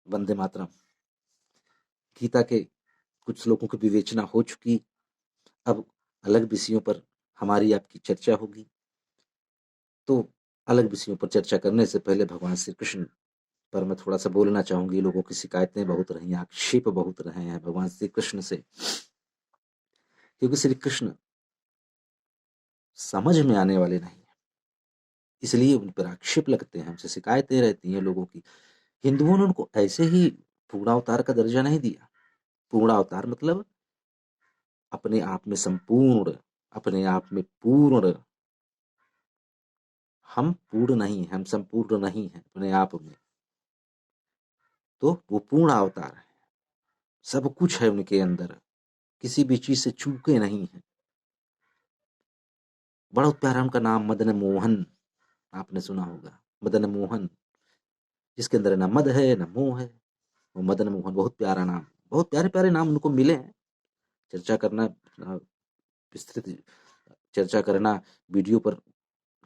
वंदे मातरम। गीता के कुछ श्लोकों की विवेचना हो चुकी, अब अलग विषयों पर हमारी आपकी चर्चा होगी। तो अलग विषयों पर चर्चा करने से पहले भगवान श्री कृष्ण पर मैं थोड़ा सा बोलना चाहूंगी। लोगों की शिकायतें बहुत रही, आक्षेप बहुत रहे हैं भगवान श्री कृष्ण से, क्योंकि श्री कृष्ण समझ में आने वाले नहीं है, इसलिए उन पर आक्षेप लगते हैं, हमसे शिकायतें रहती हैं लोगों की। हिंदुओं ने उनको ऐसे ही पूर्णावतार का दर्जा नहीं दिया। पूर्णावतार मतलब अपने आप में संपूर्ण, अपने आप में पूर्ण। हम पूर्ण नहीं हैं, हम संपूर्ण नहीं हैं अपने आप में, तो वो पूर्ण अवतार है। सब कुछ है उनके अंदर, किसी भी चीज से चूके नहीं है। बड़ा प्यारा उनका नाम मदन मोहन, आपने सुना होगा, मदन मोहन, जिसके अंदर ना मद है ना मोह है, वो मदन मोहन। बहुत प्यारा नाम, बहुत प्यारे प्यारे नाम उनको मिले हैं। चर्चा करना, विस्तृत चर्चा करना वीडियो पर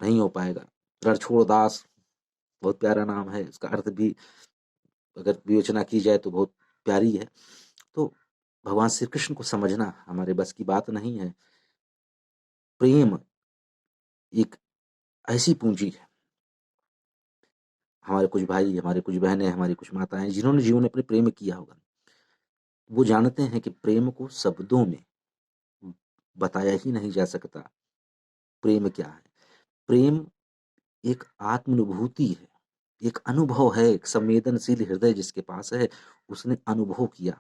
नहीं हो पाएगा। रणछोड़ दास बहुत प्यारा नाम है, उसका अर्थ भी अगर विवेचना की जाए तो बहुत प्यारी है। तो भगवान श्री कृष्ण को समझना हमारे बस की बात नहीं है। प्रेम एक ऐसी पूंजी है। हमारे कुछ भाई, हमारे कुछ बहनें, हमारी कुछ माताएं जिन्होंने जीवन में अपने प्रेम किया होगा, वो जानते हैं कि प्रेम को शब्दों में बताया ही नहीं जा सकता। प्रेम क्या है? प्रेम एक आत्मानुभूति है, एक अनुभव है। एक संवेदनशील हृदय जिसके पास है, उसने अनुभव किया।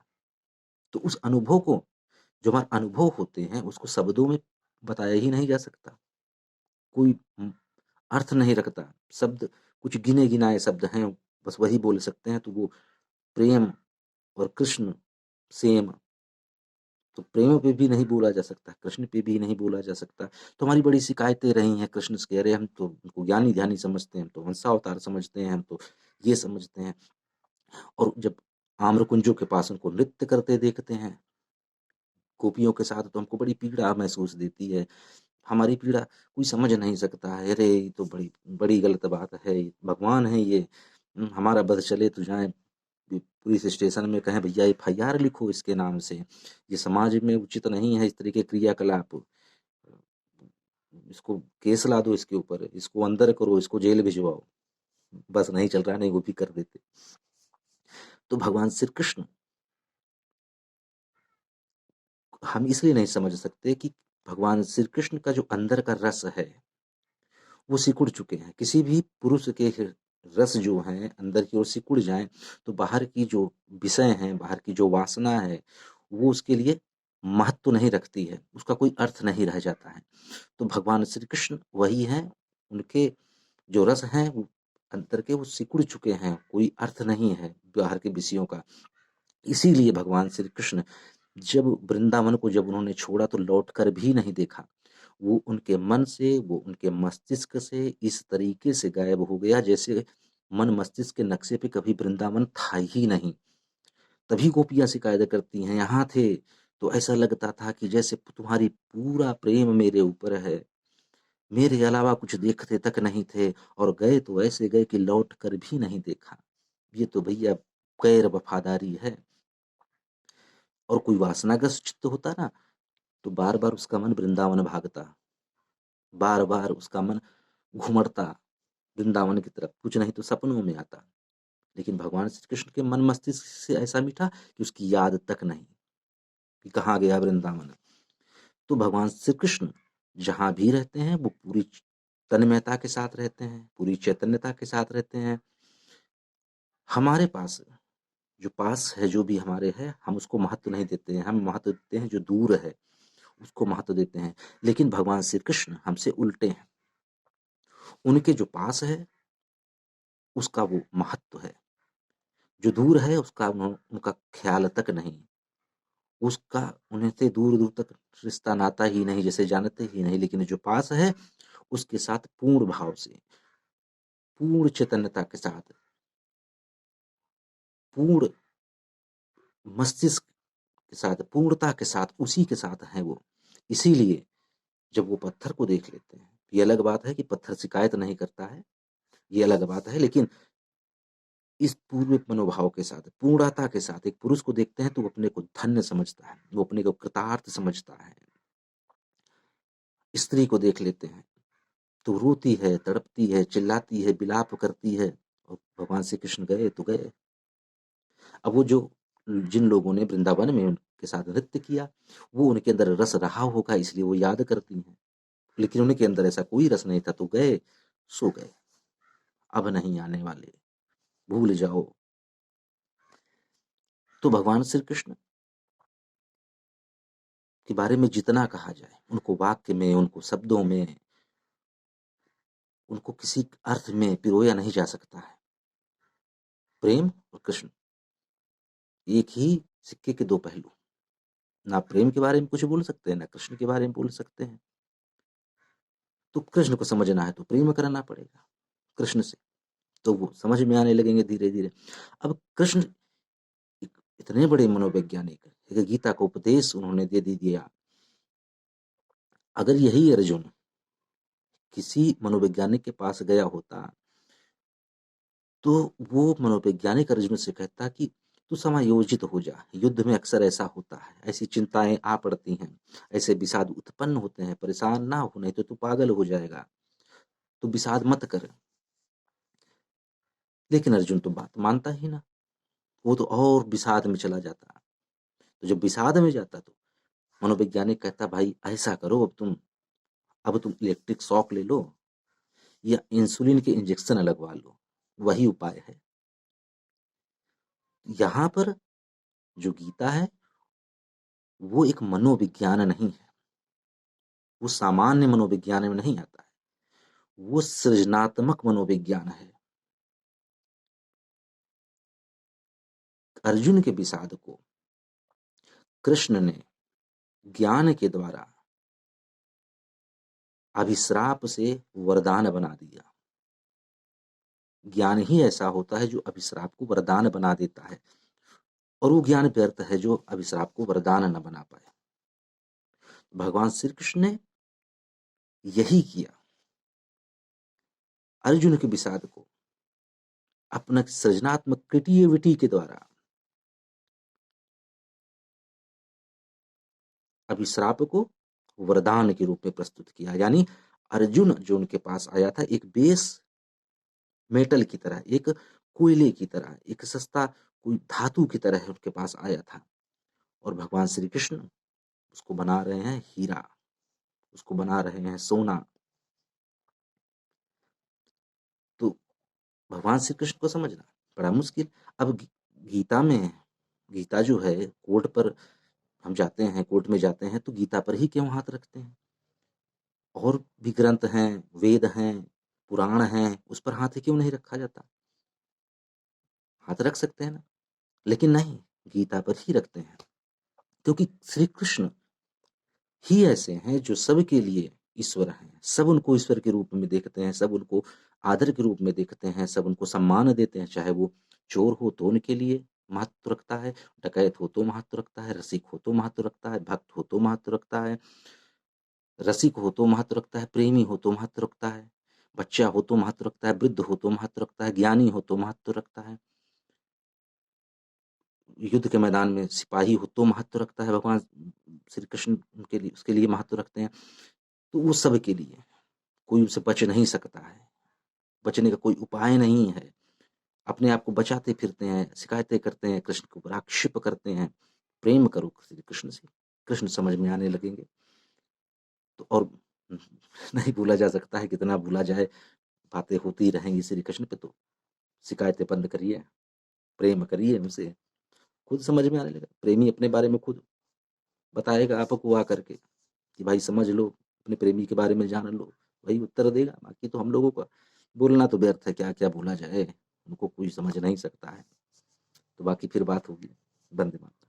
तो उस अनुभव को, जो हमारे अनुभव होते हैं, उसको शब्दों में बताया ही नहीं जा सकता। कोई अर्थ नहीं रखता। शब्द कुछ गिने गिनाए शब्द हैं, बस वही बोल सकते हैं। तो वो प्रेम और कृष्ण सेम, तो प्रेम पे भी नहीं बोला जा सकता, कृष्ण पे भी नहीं बोला जा सकता। तो हमारी बड़ी शिकायतें रही हैं कृष्ण से, अरे हम तो उनको ज्ञानी ध्यानी समझते हैं, हम तो हंसावतार समझते हैं, हम तो ये समझते हैं। और जब आम्रकुंजों के पास उनको नृत्य करते देखते हैं गोपियों के साथ, तो हमको बड़ी पीड़ा महसूस देती है। हमारी पीड़ा कोई समझ नहीं सकता है। अरे ये तो बड़ी बड़ी गलत बात है, भगवान है ये। हमारा बध चले तो जाए पुलिस स्टेशन में, कहें भैया FIR लिखो इसके नाम से, ये समाज में उचित नहीं है इस तरह के क्रियाकलाप, इसको केस ला दो इसके ऊपर, इसको अंदर करो, इसको जेल भिजवाओ। बस नहीं चल रहा, नहीं वो भी कर देते। तो भगवान श्री कृष्ण हम इसलिए नहीं समझ सकते कि भगवान श्री कृष्ण का जो अंदर का रस है वो सिकुड़ चुके हैं। किसी भी पुरुष के रस जो हैं अंदर की ओर सिकुड़ जाएं, तो बाहर की जो विषय हैं, बाहर की जो वासना है, वो उसके लिए महत्व नहीं रखती है, उसका कोई अर्थ नहीं रह जाता है। तो भगवान श्री कृष्ण वही हैं, उनके जो रस हैं वो अंतर के वो सिकुड़ चुके हैं, कोई अर्थ नहीं है बाहर के विषयों का। इसीलिए भगवान श्री कृष्ण जब वृंदावन को जब उन्होंने छोड़ा तो लौट कर भी नहीं देखा। वो उनके मन से, वो उनके मस्तिष्क से इस तरीके से गायब हो गया जैसे मन मस्तिष्क के नक्शे पे कभी वृंदावन था ही नहीं। तभी गोपियां शिकायत करती हैं, यहाँ थे तो ऐसा लगता था कि जैसे तुम्हारी पूरा प्रेम मेरे ऊपर है, मेरे अलावा कुछ देखते तक नहीं थे, और गए तो ऐसे गए कि लौट कर भी नहीं देखा। ये तो भैया गैर वफादारी है। और कोई वासनाग्रस्त चित्त होता ना, तो बार बार उसका मन वृंदावन भागता, बार बार उसका मन घुमड़ता वृंदावन की तरफ, कुछ नहीं तो सपनों में आता। लेकिन भगवान श्री कृष्ण के मन मस्तिष्क से ऐसा मीठा कि उसकी याद तक नहीं कि कहाँ गया वृंदावन। तो भगवान श्री कृष्ण जहां भी रहते हैं वो पूरी तन्मयता के साथ रहते हैं, पूरी चैतन्यता के साथ रहते हैं। हमारे पास जो पास है, जो भी हमारे है, हम उसको महत्व नहीं देते हैं, हम महत्व देते हैं जो दूर है, उसको महत्व देते हैं। लेकिन भगवान श्री कृष्ण हमसे उल्टे हैं, उनके जो पास है उसका वो महत्व है, जो दूर है उसका उनका ख्याल तक नहीं, उसका उन्हें से दूर दूर तक रिश्ता नाता ही नहीं, जैसे जानते ही नहीं। लेकिन जो पास है उसके साथ पूर्ण भाव से, पूर्ण चैतन्यता के साथ, पूर्ण मस्तिष्क के साथ, पूर्णता के साथ, उसी के साथ है वो। इसीलिए जब वो पत्थर को देख लेते हैं, ये अलग बात है कि पत्थर शिकायत नहीं करता है, ये अलग बात है, लेकिन इस पूर्व मनोभाव के साथ, पूर्णता के साथ एक पुरुष को देखते हैं तो वो अपने को धन्य समझता है, वो अपने को कृतार्थ समझता है। स्त्री को देख लेते हैं तो रोती है, तड़पती है, चिल्लाती है, विलाप करती है, और भगवान श्री कृष्ण गए तो गए। अब वो जो जिन लोगों ने वृंदावन में उनके साथ नृत्य किया, वो उनके अंदर रस रहा होगा, इसलिए वो याद करती हैं। लेकिन उनके अंदर ऐसा कोई रस नहीं था, तो गए सो गए, अब नहीं आने वाले, भूल जाओ। तो भगवान श्री कृष्ण के बारे में जितना कहा जाए, उनको वाक्य में, उनको शब्दों में, उनको किसी अर्थ में पिरोया नहीं जा सकता है। प्रेम और कृष्ण एक ही सिक्के के दो पहलू। ना प्रेम के बारे में कुछ बोल सकते हैं, ना कृष्ण के बारे में बोल सकते हैं। तो कृष्ण को समझना है तो प्रेम करना पड़ेगा कृष्ण से, तो वो समझ में आने लगेंगे धीरे धीरे। अब कृष्ण इतने बड़े मनोवैज्ञानिक, एक गीता का उपदेश उन्होंने दे दिया। अगर यही अर्जुन किसी मनोवैज्ञानिक के पास गया होता तो वो मनोवैज्ञानिक अर्जुन से कहता कि तू समायोजित हो जा, युद्ध में अक्सर ऐसा होता है, ऐसी चिंताएं आ पड़ती हैं, ऐसे विषाद उत्पन्न होते हैं, परेशान ना हो, नहीं तो तू पागल हो जाएगा, तो विषाद मत कर। लेकिन अर्जुन तो बात मानता ही ना, वो तो और विषाद में चला जाता। तो जब विषाद में जाता तो मनोवैज्ञानिक कहता भाई ऐसा करो, अब तुम इलेक्ट्रिक शॉक ले लो या इंसुलिन के इंजेक्शन लगवा लो, वही उपाय है। यहाँ पर जो गीता है वो एक मनोविज्ञान नहीं है, वो सामान्य मनोविज्ञान में नहीं आता है, वो सृजनात्मक मनोविज्ञान है। अर्जुन के विषाद को कृष्ण ने ज्ञान के द्वारा अभिश्राप से वरदान बना दिया। ज्ञान ही ऐसा होता है जो अभिश्राप को वरदान बना देता है, और वो ज्ञान व्यर्थ है जो अभिश्राप को वरदान न बना पाए। भगवान श्री कृष्ण ने यही किया, अर्जुन के विषाद को अपना सृजनात्मक क्रिएटिविटी के द्वारा अभिश्राप को वरदान के रूप में प्रस्तुत किया। यानी अर्जुन जो उनके पास आया था एक बेस मेटल की तरह, एक कोयले की तरह, एक सस्ता कोई धातु की तरह उनके पास आया था, और भगवान श्री कृष्ण उसको बना रहे हैं हीरा, उसको बना रहे हैं सोना। तो भगवान श्री कृष्ण को समझना बड़ा मुश्किल। अब गीता में, गीता जो है कोर्ट पर हम जाते हैं, कोर्ट में जाते हैं तो गीता पर ही क्यों हाथ रखते हैं? और भी ग्रंथ हैं, वेद हैं, पुराण हैं, उस पर हाथ क्यों नहीं रखा जाता? हाथ रख सकते हैं ना, लेकिन नहीं, गीता पर ही रखते हैं, क्योंकि श्री कृष्ण ही ऐसे हैं जो सबके लिए ईश्वर हैं। सब उनको ईश्वर के रूप में देखते हैं, सब उनको आदर के रूप में देखते हैं, सब उनको सम्मान देते हैं। चाहे वो चोर हो तो उनके लिए महत्व रखता है, डकैत हो तो महत्व रखता है, रसिक हो तो महत्व रखता है, भक्त हो तो महत्व रखता है, रसिक हो तो महत्व रखता है, प्रेमी हो तो महत्व रखता है, बच्चा हो तो महत्व रखता है, वृद्ध हो तो महत्व रखता है, ज्ञानी हो तो महत्व रखता है, युद्ध के मैदान में सिपाही हो तो महत्व रखता है। भगवान श्री कृष्ण उनके लिए, उसके लिए महत्व रखते हैं। तो वो सब के लिए, कोई उनसे बच नहीं सकता है, बचने का कोई उपाय नहीं है। अपने आप को बचाते फिरते हैं, शिकायतें करते हैं, कृष्ण को आक्षेप करते हैं। प्रेम करो श्री कृष्ण से, कृष्ण समझ में आने लगेंगे। तो और नहीं भूला जा सकता है, कितना भूला जाए, बातें होती रहेंगी श्री कृष्ण पे। तो शिकायतें बंद करिए, प्रेम करिए उनसे, खुद समझ में आने लगा। प्रेमी अपने बारे में खुद बताएगा आपको आ करके कि भाई समझ लो, अपने प्रेमी के बारे में जान लो, वही उत्तर देगा। बाकी तो हम लोगों का बोलना तो व्यर्थ है, क्या क्या बोला जाए, उनको कोई समझ नहीं सकता है। तो बाकी फिर बात होगी। वंदे मातरम।